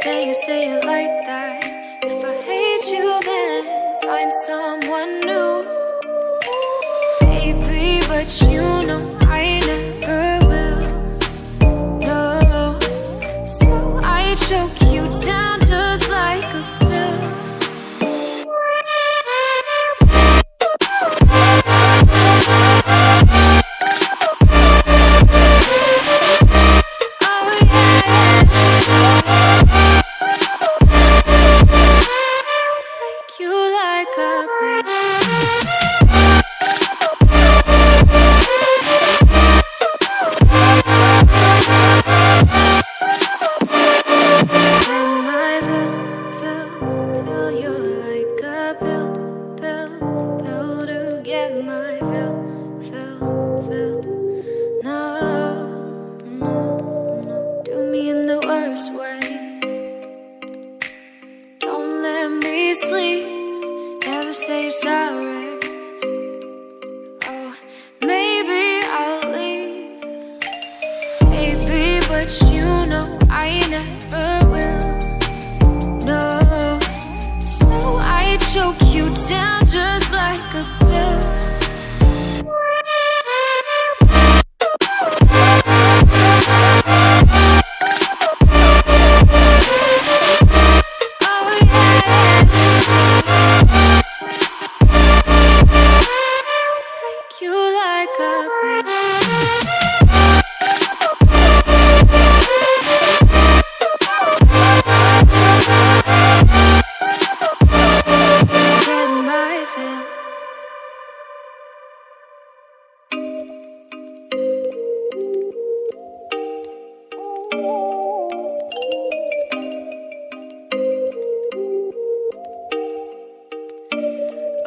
Say it like that. If I hate you, then find someone new. Baby, but you know I never will. No, so I choke you down just like a pill. Sleep, never say you're sorry. Oh, maybe I'll leave, baby, but you know I never will. No, so I choke you down just like a pill.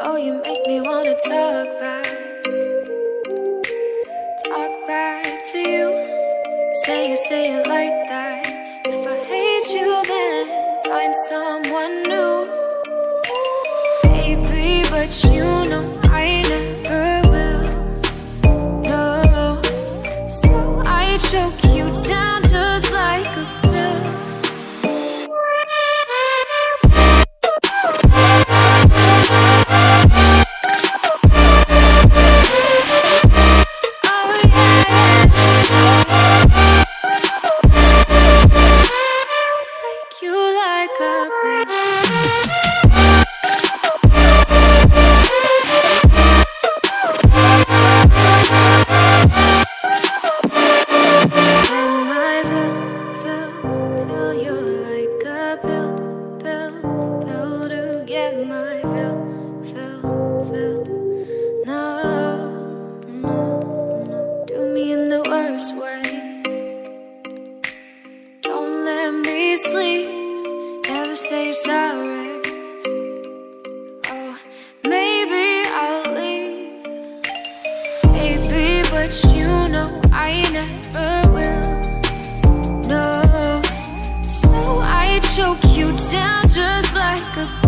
Oh, you make me wanna talk back to you. Say it like that. If I hate you, then find someone new. Baby, but you know I never will. No, so I choke you down just like a pill. Sleep, never say you're sorry. Oh, maybe I'll leave, baby, but you know I never will. No, so I choke you down just like a